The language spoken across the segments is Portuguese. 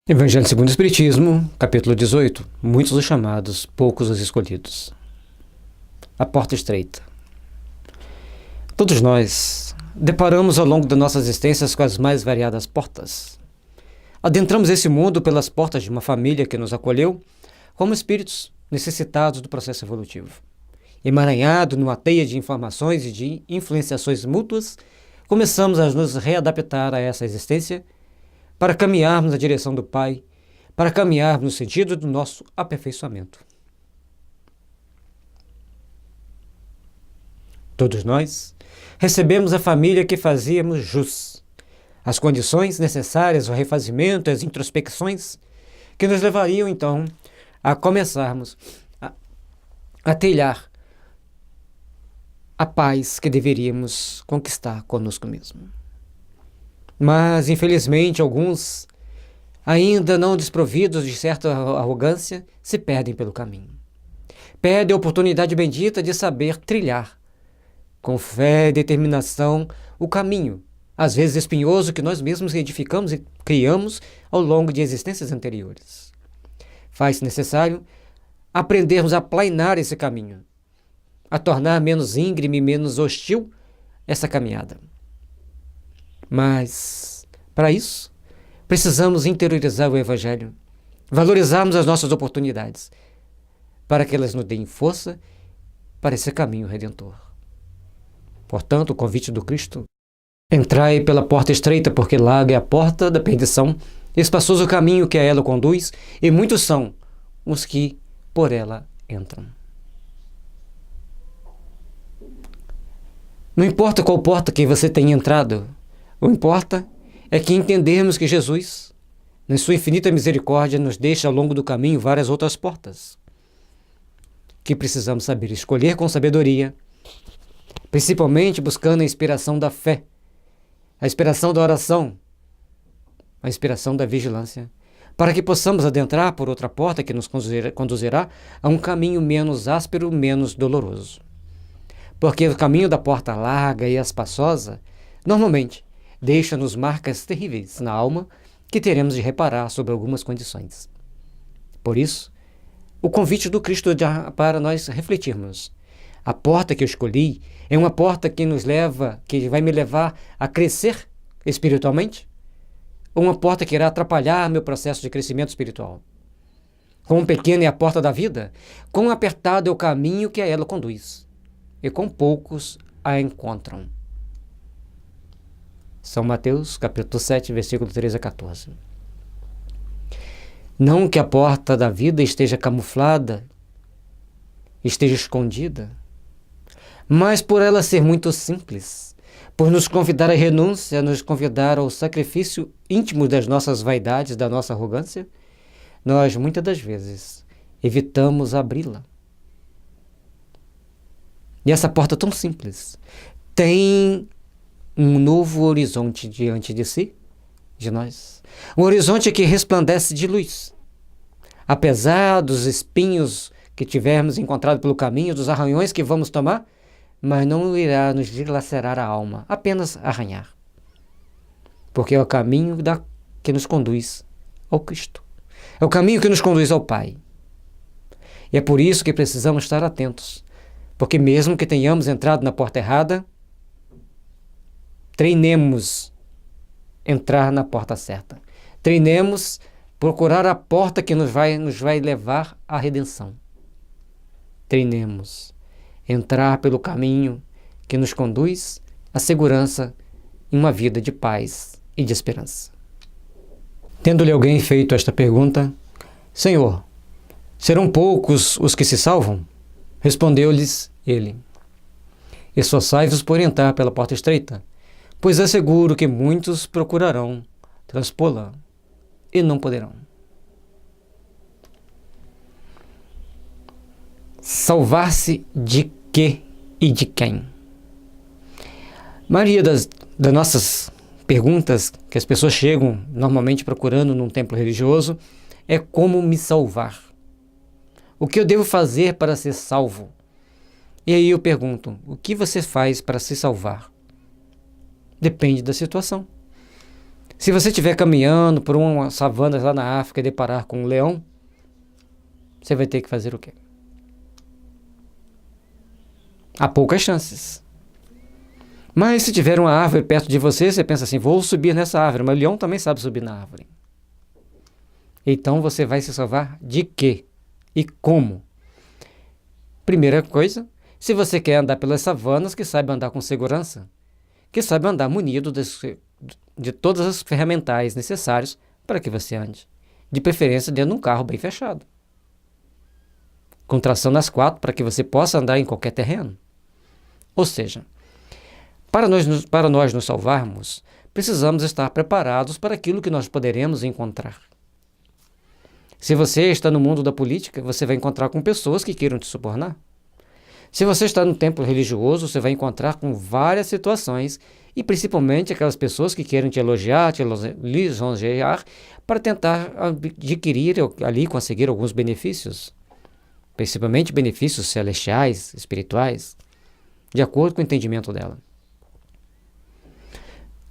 Evangelho segundo o Espiritismo, capítulo 18. Muitos os chamados, poucos os escolhidos. A porta estreita. Todos nós deparamos ao longo da nossa existência com as mais variadas portas. Adentramos esse mundo pelas portas de uma família que nos acolheu como espíritos necessitados do processo evolutivo. Emaranhado numa teia de informações e de influenciações mútuas, começamos a nos readaptar a essa existência para caminharmos na direção do Pai, para caminharmos no sentido do nosso aperfeiçoamento. Todos nós recebemos a família que fazíamos jus, as condições necessárias ao refazimento, as introspecções que nos levariam então a começarmos a trilhar a paz que deveríamos conquistar conosco mesmo. Mas, infelizmente, alguns, ainda não desprovidos de certa arrogância, se perdem pelo caminho. Perdem a oportunidade bendita de saber trilhar, com fé e determinação, o caminho, às vezes espinhoso, que nós mesmos edificamos e criamos ao longo de existências anteriores. Faz-se necessário aprendermos a aplainar esse caminho, a tornar menos íngreme, menos hostil essa caminhada. Mas, para isso, precisamos interiorizar o Evangelho, valorizarmos as nossas oportunidades, para que elas nos deem força para esse caminho redentor. Portanto, o convite do Cristo: entrai pela porta estreita, porque larga é a porta da perdição, espaçoso o caminho que a ela conduz, e muitos são os que por ela entram. Não importa qual porta que você tenha entrado, o que importa é que entendermos que Jesus, na sua infinita misericórdia, nos deixa ao longo do caminho várias outras portas, que precisamos saber escolher com sabedoria, principalmente buscando a inspiração da fé, a inspiração da oração, a inspiração da vigilância, para que possamos adentrar por outra porta que nos conduzirá a um caminho menos áspero, menos doloroso. Porque o caminho da porta larga e espaçosa, normalmente, deixa-nos marcas terríveis na alma que teremos de reparar sobre algumas condições. Por isso, o convite do Cristo para nós refletirmos. A porta que eu escolhi é uma porta que que vai me levar a crescer espiritualmente? Ou uma porta que irá atrapalhar meu processo de crescimento espiritual? Quão pequena é a porta da vida, quão apertado é o caminho que a ela conduz, e quão poucos a encontram. São Mateus, capítulo 7, versículo 13 a 14. Não que a porta da vida esteja camuflada, esteja escondida, mas por ela ser muito simples, por nos convidar à renúncia, nos convidar ao sacrifício íntimo das nossas vaidades, da nossa arrogância, nós muitas das vezes evitamos abri-la. E essa porta tão simples tem um novo horizonte diante de si, de nós. Um horizonte que resplandece de luz. Apesar dos espinhos que tivermos encontrado pelo caminho, dos arranhões que vamos tomar, mas não irá nos dilacerar a alma, apenas arranhar. Porque é o caminho que nos conduz ao Cristo. É o caminho que nos conduz ao Pai. E é por isso que precisamos estar atentos. Porque mesmo que tenhamos entrado na porta errada, treinemos entrar na porta certa. Treinemos procurar a porta que nos vai levar à redenção. Treinemos entrar pelo caminho que nos conduz à segurança em uma vida de paz e de esperança. Tendo-lhe alguém feito esta pergunta: Senhor, serão poucos os que se salvam? Respondeu-lhes ele: esforçai-vos por entrar pela porta estreita, pois asseguro que muitos procurarão transpô-la e não poderão. Salvar-se de quê e de quem? A maioria das nossas perguntas que as pessoas chegam normalmente procurando num templo religioso é: como me salvar? O que eu devo fazer para ser salvo? E aí eu pergunto: o que você faz para se salvar? Depende da situação. Se você estiver caminhando por uma savana lá na África e deparar com um leão, você vai ter que fazer o quê? Há poucas chances. Mas se tiver uma árvore perto de você, você pensa assim, vou subir nessa árvore, mas o leão também sabe subir na árvore. Então você vai se salvar de quê? E como? Primeira coisa, se você quer andar pelas savanas, que saiba andar com segurança, que saiba andar munido de todas as ferramentais necessárias para que você ande. De preferência dentro de um carro bem fechado. Com tração nas 4 para que você possa andar em qualquer terreno. Ou seja, para nós nos salvarmos, precisamos estar preparados para aquilo que nós poderemos encontrar. Se você está no mundo da política, você vai encontrar com pessoas que queiram te subornar. Se você está no templo religioso, você vai encontrar com várias situações e principalmente aquelas pessoas que querem te elogiar, te lisonjear para tentar adquirir ali, conseguir alguns benefícios, principalmente benefícios celestiais, espirituais, de acordo com o entendimento dela.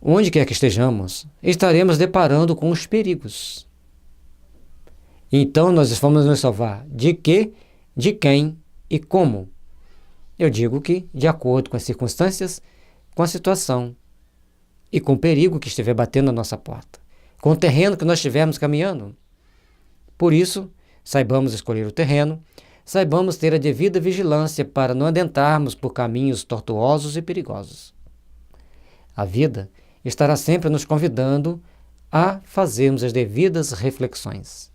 Onde quer que estejamos, estaremos deparando com os perigos. Então nós vamos nos salvar de quê, de quem e como? Eu digo que de acordo com as circunstâncias, com a situação e com o perigo que estiver batendo na nossa porta, com o terreno que nós estivermos caminhando. Por isso, saibamos escolher o terreno, saibamos ter a devida vigilância para não adentrarmos por caminhos tortuosos e perigosos. A vida estará sempre nos convidando a fazermos as devidas reflexões.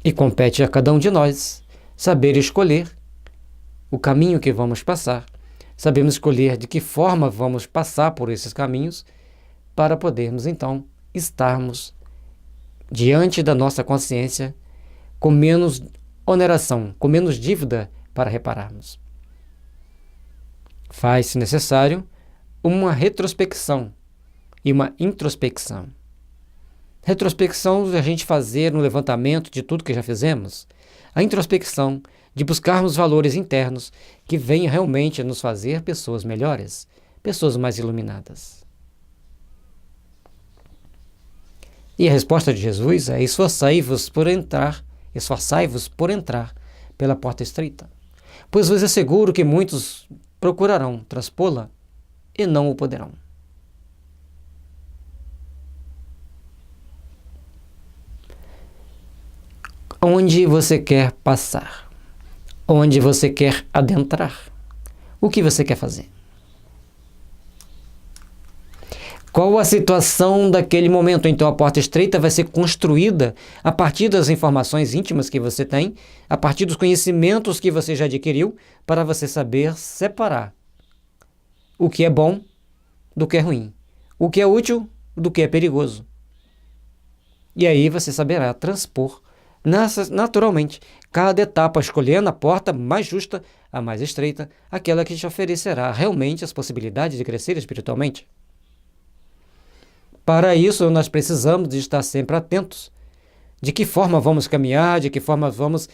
E compete a cada um de nós saber escolher o caminho que vamos passar. Sabemos escolher de que forma vamos passar por esses caminhos para podermos, então, estarmos diante da nossa consciência com menos oneração, com menos dívida para repararmos. Faz-se necessário uma retrospecção e uma introspecção. Retrospecção é a gente fazer um levantamento de tudo que já fizemos. A introspecção de buscarmos valores internos que venham realmente a nos fazer pessoas melhores, pessoas mais iluminadas. E a resposta de Jesus é: esforçai-vos por entrar pela porta estreita, pois vos asseguro que muitos procurarão transpô-la e não o poderão. Onde você quer passar? Onde você quer adentrar? O que você quer fazer? Qual a situação daquele momento? Então a porta estreita vai ser construída a partir das informações íntimas que você tem, a partir dos conhecimentos que você já adquiriu, para você saber separar o que é bom do que é ruim, o que é útil do que é perigoso. E aí você saberá transpor naturalmente cada etapa, escolhendo a porta mais justa, a mais estreita, aquela que te oferecerá realmente as possibilidades de crescer espiritualmente. Para isso, nós precisamos de estar sempre atentos de que forma vamos caminhar, de que forma vamos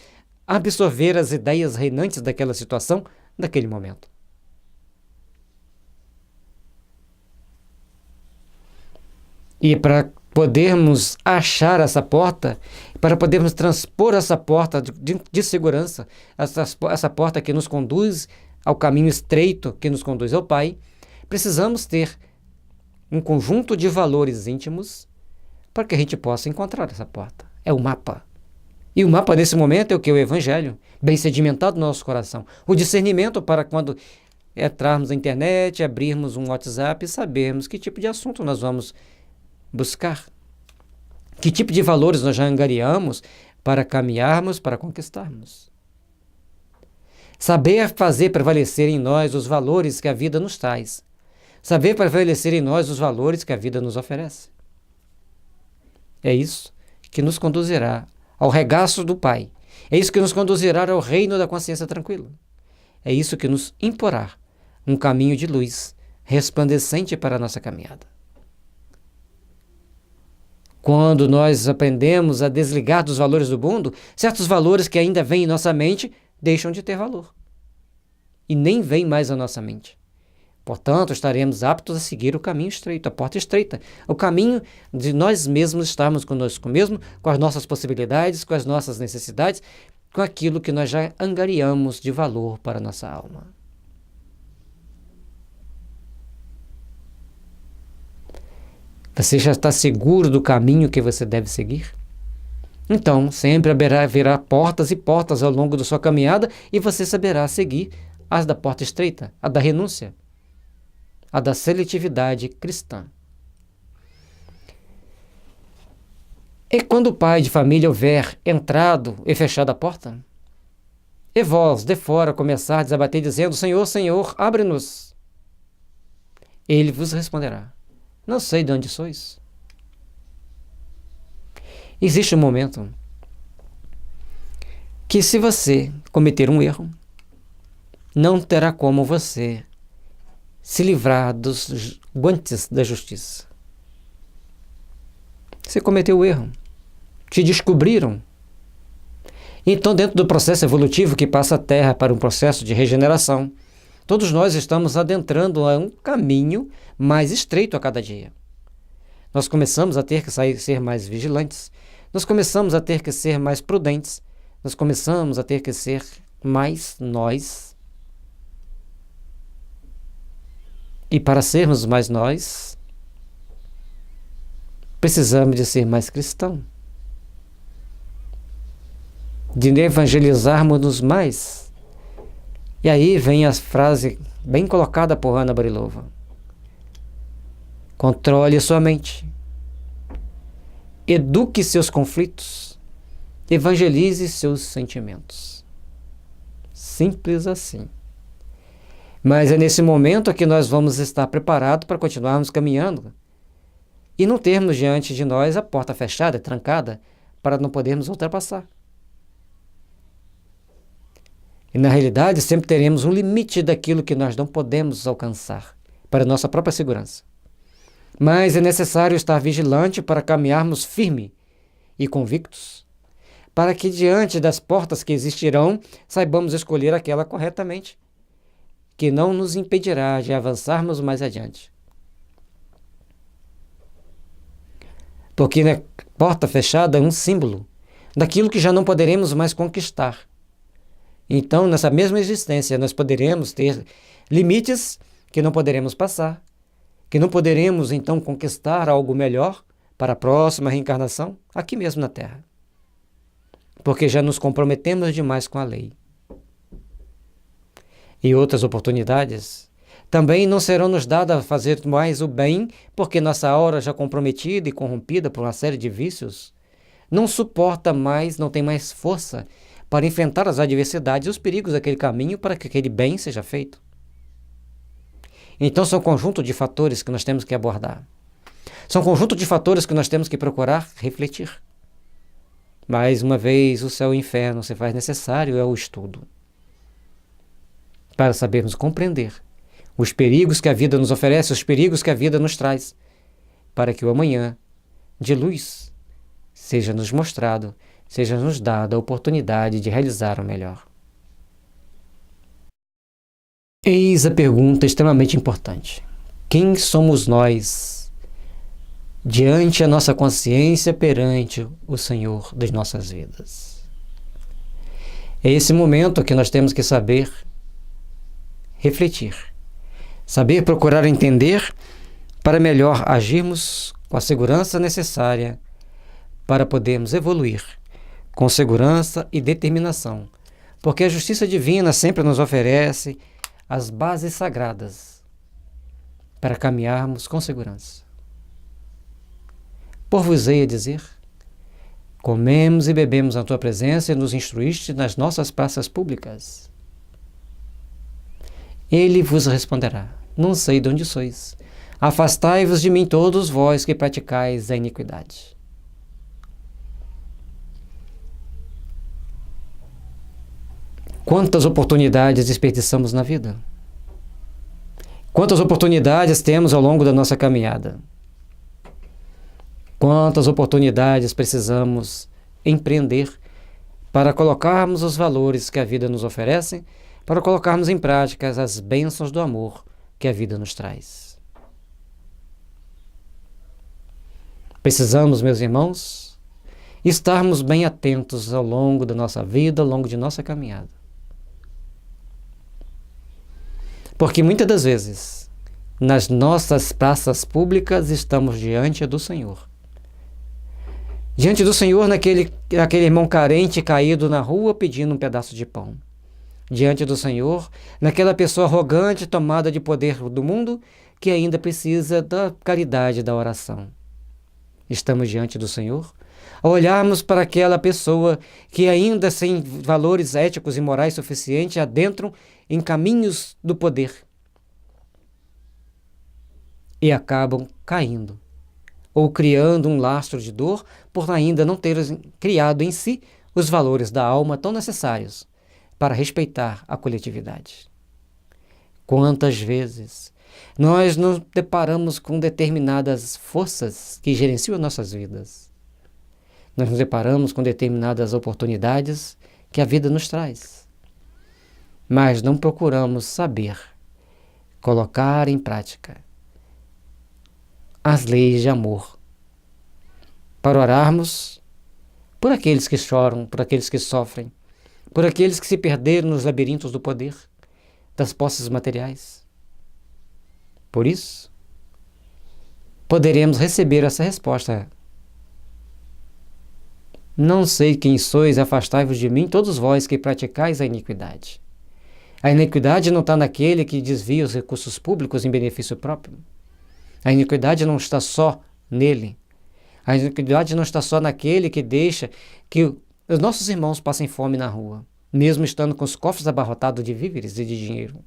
absorver as ideias reinantes daquela situação, daquele momento. E para podermos achar essa porta, para podermos transpor essa porta de segurança, essa porta que nos conduz ao caminho estreito, que nos conduz ao Pai, precisamos ter um conjunto de valores íntimos para que a gente possa encontrar essa porta. É o mapa. E o mapa nesse momento é o que? O Evangelho, bem sedimentado no nosso coração. O discernimento para quando entrarmos na internet, abrirmos um WhatsApp e sabermos que tipo de assunto nós vamos buscar. Que tipo de valores nós já angariamos para caminharmos, para conquistarmos. Saber fazer prevalecer em nós os valores que a vida nos traz. Saber prevalecer em nós os valores que a vida nos oferece. É isso que nos conduzirá ao regaço do Pai. É isso que nos conduzirá ao reino da consciência tranquila. É isso que nos imporá um caminho de luz resplandecente para a nossa caminhada. Quando nós aprendemos a desligar dos valores do mundo, certos valores que ainda vêm em nossa mente deixam de ter valor. E nem vêm mais à nossa mente. Portanto, estaremos aptos a seguir o caminho estreito, a porta estreita, o caminho de nós mesmos estarmos conosco mesmo, com as nossas possibilidades, com as nossas necessidades, com aquilo que nós já angariamos de valor para a nossa alma. Você já está seguro do caminho que você deve seguir? Então, sempre haverá portas e portas ao longo da sua caminhada e você saberá seguir as da porta estreita, a da renúncia, a da seletividade cristã. E quando o pai de família houver entrado e fechado a porta, e vós, de fora, começardes a bater dizendo: Senhor, Senhor, abre-nos, ele vos responderá: não sei de onde sois. Existe um momento que, se você cometer um erro, não terá como você se livrar dos guantes da justiça. Você cometeu o erro, te descobriram. Então, dentro do processo evolutivo que passa a Terra para um processo de regeneração, todos nós estamos adentrando a um caminho mais estreito a cada dia. Nós começamos a ter que ser mais vigilantes, nós começamos a ter que ser mais prudentes, nós começamos a ter que ser mais nós. E para sermos mais nós, precisamos de ser mais cristão, de evangelizarmos-nos mais. E aí vem a frase bem colocada por Hanna Barilova: controle sua mente, eduque seus conflitos, evangelize seus sentimentos. Simples assim. Mas é nesse momento que nós vamos estar preparados para continuarmos caminhando e não termos diante de nós a porta fechada, trancada, para não podermos ultrapassar. E na realidade sempre teremos um limite daquilo que nós não podemos alcançar para nossa própria segurança. Mas é necessário estar vigilante para caminharmos firme e convictos, para que diante das portas que existirão, saibamos escolher aquela corretamente, que não nos impedirá de avançarmos mais adiante. Porque a porta fechada é um símbolo daquilo que já não poderemos mais conquistar. Então, nessa mesma existência, nós poderemos ter limites que não poderemos passar, que não poderemos, então, conquistar algo melhor para a próxima reencarnação, aqui mesmo na Terra. Porque já nos comprometemos demais com a lei. E outras oportunidades também não serão nos dadas a fazer mais o bem, porque nossa aura já comprometida e corrompida por uma série de vícios, não suporta mais, não tem mais força para enfrentar as adversidades e os perigos daquele caminho para que aquele bem seja feito. Então são um conjunto de fatores que nós temos que abordar. São um conjunto de fatores que nós temos que procurar refletir. Mais uma vez, o céu e o inferno se faz necessário é o estudo, para sabermos compreender os perigos que a vida nos oferece, os perigos que a vida nos traz, para que o amanhã de luz seja nos mostrado, seja nos dada a oportunidade de realizar o melhor. Eis a pergunta extremamente importante: quem somos nós diante a nossa consciência perante o Senhor das nossas vidas? É esse momento que nós temos que saber refletir, saber procurar entender para melhor agirmos com a segurança necessária para podermos evoluir com segurança e determinação, porque a justiça divina sempre nos oferece as bases sagradas para caminharmos com segurança. Por-vos-ei a dizer: comemos e bebemos na tua presença e nos instruíste nas nossas praças públicas. Ele vos responderá: não sei de onde sois. Afastai-vos de mim todos vós que praticais a iniquidade. Quantas oportunidades desperdiçamos na vida? Quantas oportunidades temos ao longo da nossa caminhada? Quantas oportunidades precisamos empreender para colocarmos os valores que a vida nos oferece, para colocarmos em prática as bênçãos do amor que a vida nos traz. Precisamos, meus irmãos, estarmos bem atentos ao longo da nossa vida, ao longo de nossa caminhada. Porque muitas das vezes, nas nossas praças públicas, estamos diante do Senhor. Diante do Senhor, naquele irmão carente caído na rua pedindo um pedaço de pão. Diante do Senhor, naquela pessoa arrogante tomada de poder do mundo que ainda precisa da caridade da oração. Estamos diante do Senhor ao olharmos para aquela pessoa que ainda sem valores éticos e morais suficientes adentram em caminhos do poder e acabam caindo ou criando um lastro de dor por ainda não ter criado em si os valores da alma tão necessários para respeitar a coletividade. Quantas vezes nós nos deparamos com determinadas forças que gerenciam nossas vidas. Nós nos deparamos com determinadas oportunidades que a vida nos traz. Mas não procuramos saber colocar em prática as leis de amor, para orarmos por aqueles que choram, por aqueles que sofrem, por aqueles que se perderam nos labirintos do poder, das posses materiais. Por isso, poderemos receber essa resposta: não sei quem sois, afastai-vos de mim, todos vós que praticais a iniquidade. A iniquidade não está naquele que desvia os recursos públicos em benefício próprio. A iniquidade não está só nele. A iniquidade não está só naquele que deixa que os nossos irmãos passem fome na rua, mesmo estando com os cofres abarrotados de víveres e de dinheiro.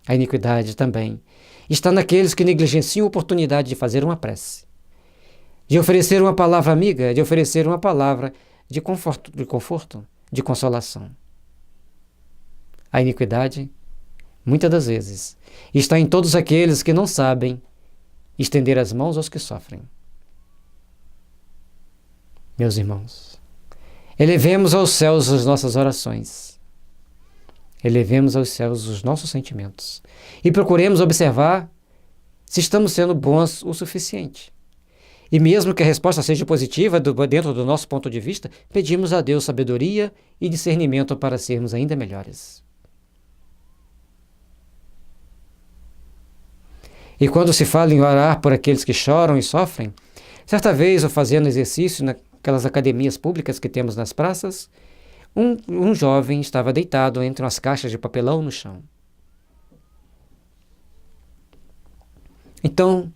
A iniquidade também está naqueles que negligenciam a oportunidade de fazer uma prece, de oferecer uma palavra amiga, de oferecer uma palavra de conforto, de consolação. A iniquidade, muitas das vezes, está em todos aqueles que não sabem estender as mãos aos que sofrem. Meus irmãos, elevemos aos céus as nossas orações, elevemos aos céus os nossos sentimentos e procuremos observar se estamos sendo bons o suficiente. E mesmo que a resposta seja positiva dentro do nosso ponto de vista, pedimos a Deus sabedoria e discernimento para sermos ainda melhores. E quando se fala em orar por aqueles que choram e sofrem, certa vez eu fazendo exercício naquelas academias públicas que temos nas praças, um jovem estava deitado entre umas caixas de papelão no chão. Então,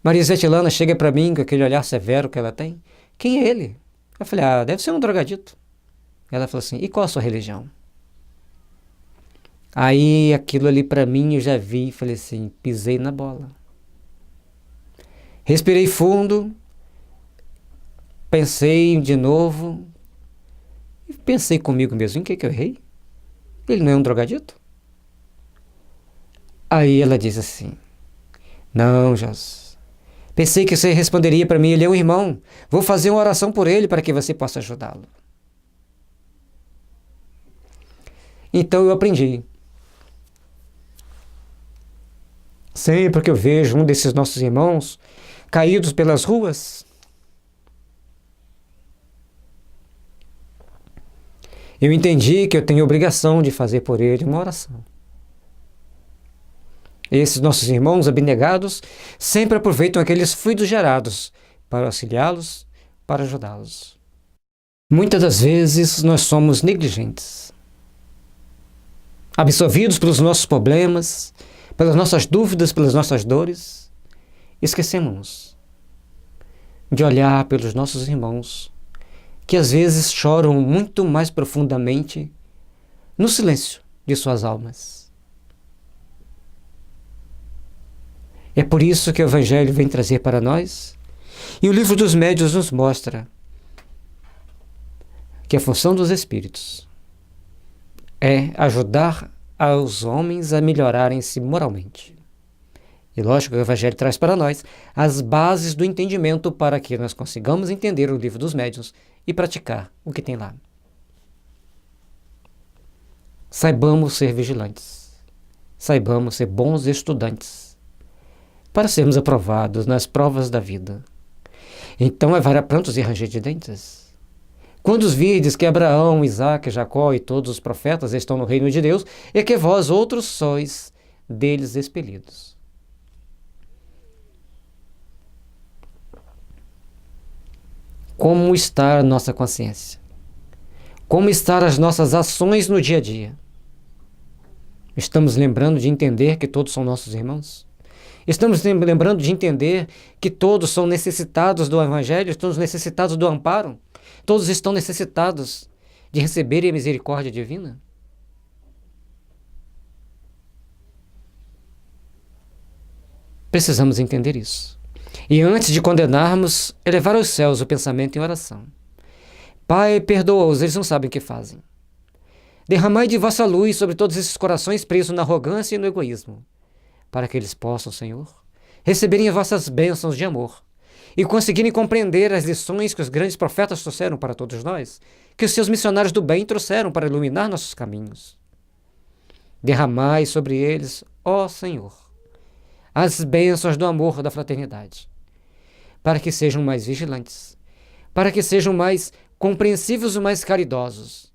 Maria Zetilana chega para mim com aquele olhar severo que ela tem. Quem é ele? Eu falei, deve ser um drogadito. Ela falou assim, e qual a sua religião? Aí aquilo ali para mim eu já vi e falei assim, pisei na bola. Respirei fundo, pensei de novo, e pensei comigo mesmo, em que eu errei? Ele não é um drogadito? Aí ela diz assim, não, Jos, pensei que você responderia para mim, ele é um irmão, vou fazer uma oração por ele para que você possa ajudá-lo. Então eu aprendi. Sempre que eu vejo um desses nossos irmãos caídos pelas ruas, eu entendi que eu tenho a obrigação de fazer por ele uma oração. Esses nossos irmãos abnegados sempre aproveitam aqueles fluidos gerados para auxiliá-los, para ajudá-los. Muitas das vezes nós somos negligentes, absorvidos pelos nossos problemas, pelas nossas dúvidas, pelas nossas dores, esquecemos de olhar pelos nossos irmãos, que às vezes choram muito mais profundamente no silêncio de suas almas. É por isso que o Evangelho vem trazer para nós, e o Livro dos Médiuns nos mostra que a função dos Espíritos é ajudar aos homens a melhorarem-se moralmente. E lógico que o Evangelho traz para nós as bases do entendimento para que nós consigamos entender o Livro dos Médiuns e praticar o que tem lá. Saibamos ser vigilantes. saibamos ser bons estudantes, para sermos aprovados nas provas da vida. Então levará prantos e ranger de dentes. Quando os virdes que Abraão, Isaque, Jacó e todos os profetas estão no reino de Deus, é que vós outros sois deles expelidos. Como está a nossa consciência? Como estão as nossas ações no dia a dia? Estamos lembrando de entender que todos são nossos irmãos? Estamos lembrando de entender que todos são necessitados do Evangelho, todos necessitados do amparo? Todos estão necessitados de receberem a misericórdia divina? Precisamos entender isso. E antes de condenarmos, elevar aos céus o pensamento em oração. Pai, perdoa-os, eles não sabem o que fazem. Derramai de vossa luz sobre todos esses corações presos na arrogância e no egoísmo, para que eles possam, Senhor, receberem as vossas bênçãos de amor e conseguirem compreender as lições que os grandes profetas trouxeram para todos nós, que os seus missionários do bem trouxeram para iluminar nossos caminhos. Derramai sobre eles, ó Senhor, as bênçãos do amor da fraternidade, para que sejam mais vigilantes, para que sejam mais compreensivos e mais caridosos,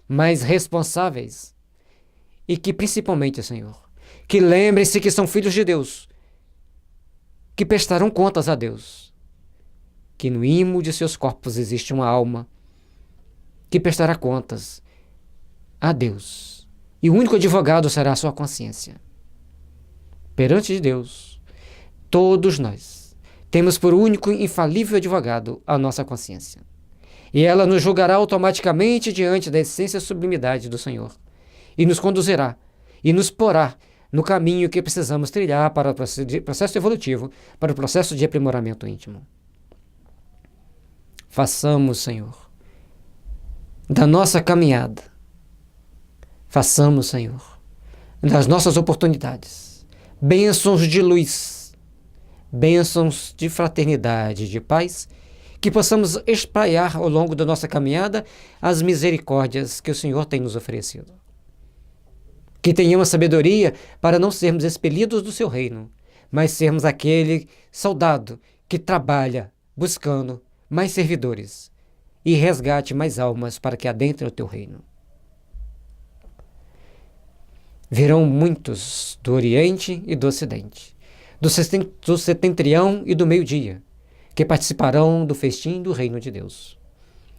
mais responsáveis, e que principalmente, Senhor, que lembrem-se que são filhos de Deus, que prestarão contas a Deus, que no imo de seus corpos existe uma alma que prestará contas a Deus, e o único advogado será a sua consciência. Perante de Deus, todos nós temos por único e infalível advogado a nossa consciência. E ela nos julgará automaticamente diante da essência e sublimidade do Senhor. E nos conduzirá e nos porá no caminho que precisamos trilhar para o processo evolutivo, para o processo de aprimoramento íntimo. Façamos, Senhor, da nossa caminhada, façamos, Senhor, das nossas oportunidades, bênçãos de luz, bênçãos de fraternidade, de paz, que possamos espalhar ao longo da nossa caminhada as misericórdias que o Senhor tem nos oferecido. Que tenhamos sabedoria para não sermos expelidos do seu reino, mas sermos aquele soldado que trabalha buscando mais servidores e resgate mais almas para que adentrem o teu reino. Virão muitos do Oriente e do Ocidente, do setentrião e do meio-dia, que participarão do festim do reino de Deus.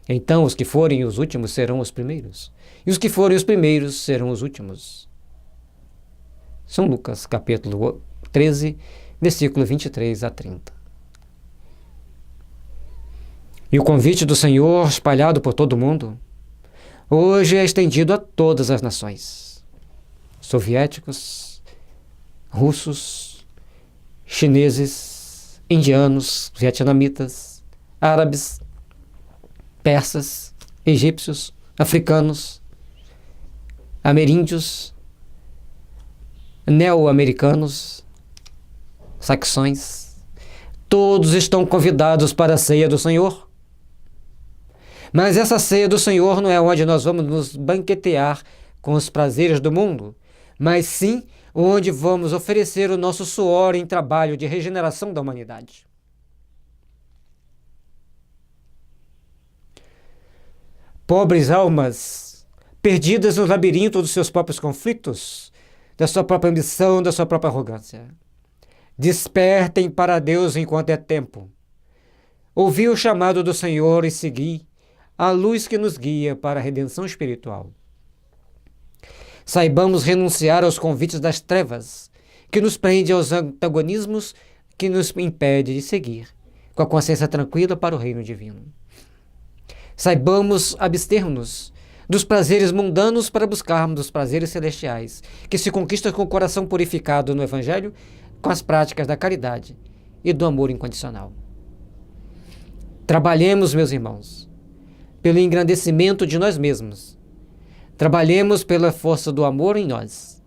Então os que forem os últimos serão os primeiros, e os que forem os primeiros serão os últimos. São Lucas, capítulo 13, versículo 23 a 30. E o convite do Senhor, espalhado por todo o mundo, hoje é estendido a todas as nações. Soviéticos, russos, chineses, indianos, vietnamitas, árabes, persas, egípcios, africanos, ameríndios, neo-americanos, saxões, todos estão convidados para a ceia do Senhor. Mas essa ceia do Senhor não é onde nós vamos nos banquetear com os prazeres do mundo, mas sim onde vamos oferecer o nosso suor em trabalho de regeneração da humanidade. Pobres almas, perdidas no labirinto dos seus próprios conflitos, da sua própria ambição, da sua própria arrogância. Despertem para Deus enquanto é tempo. Ouvi o chamado do Senhor e segui a luz que nos guia para a redenção espiritual. Saibamos renunciar aos convites das trevas, que nos prende aos antagonismos que nos impede de seguir, com a consciência tranquila para o reino divino. Saibamos abster-nos dos prazeres mundanos para buscarmos os prazeres celestiais, que se conquistam com o coração purificado no Evangelho, com as práticas da caridade e do amor incondicional. Trabalhemos, meus irmãos, pelo engrandecimento de nós mesmos. Trabalhemos pela força do amor em nós,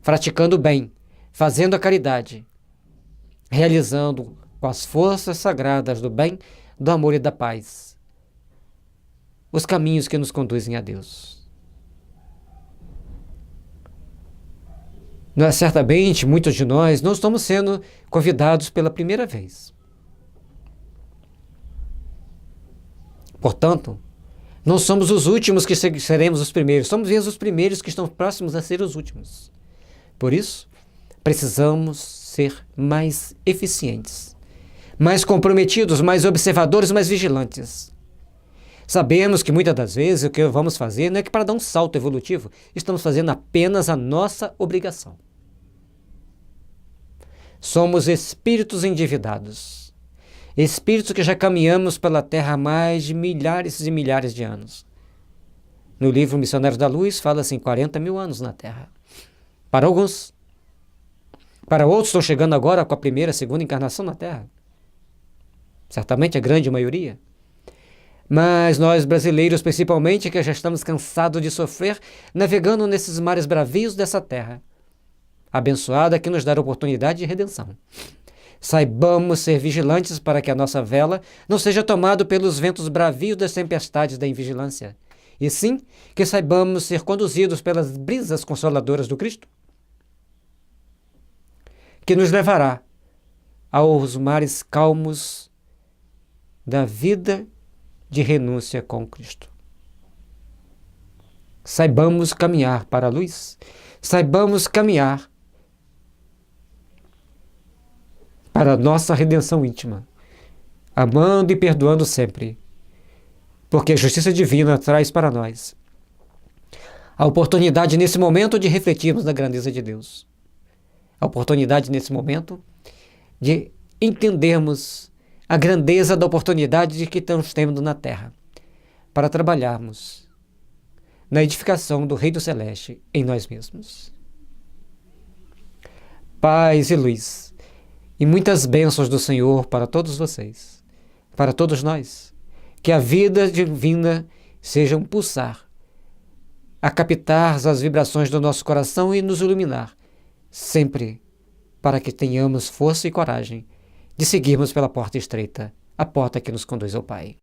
praticando o bem, fazendo a caridade, realizando com as forças sagradas do bem, do amor e da paz os caminhos que nos conduzem a Deus. Certamente, muitos de nós não estamos sendo convidados pela primeira vez. Portanto, não somos os últimos que seremos os primeiros, somos mesmo os primeiros que estão próximos a ser os últimos. Por isso, precisamos ser mais eficientes, mais comprometidos, mais observadores, mais vigilantes. Sabemos que muitas das vezes o que vamos fazer não é que para dar um salto evolutivo, estamos fazendo apenas a nossa obrigação. Somos espíritos endividados, espíritos que já caminhamos pela Terra há mais de milhares e milhares de anos. No livro Missionários da Luz fala-se em 40 mil anos na Terra. Para alguns, para outros estão chegando agora com a primeira, segunda encarnação na Terra. Certamente a grande maioria. Mas nós brasileiros, principalmente, que já estamos cansados de sofrer, navegando nesses mares bravios dessa terra, abençoada que nos dá a oportunidade de redenção. Saibamos ser vigilantes para que a nossa vela não seja tomada pelos ventos bravios das tempestades da invigilância, e sim que saibamos ser conduzidos pelas brisas consoladoras do Cristo, que nos levará aos mares calmos da vida de renúncia com Cristo. Saibamos caminhar para a luz, saibamos caminhar para a nossa redenção íntima, amando e perdoando sempre, porque a justiça divina traz para nós a oportunidade nesse momento de refletirmos na grandeza de Deus, a oportunidade nesse momento de entendermos a grandeza da oportunidade de que estamos tendo na Terra, para trabalharmos na edificação do Reino Celeste em nós mesmos. Paz e luz, e muitas bênçãos do Senhor para todos vocês, para todos nós, que a vida divina seja um pulsar, a captar as vibrações do nosso coração e nos iluminar, sempre para que tenhamos força e coragem de seguirmos pela porta estreita, a porta que nos conduz ao Pai.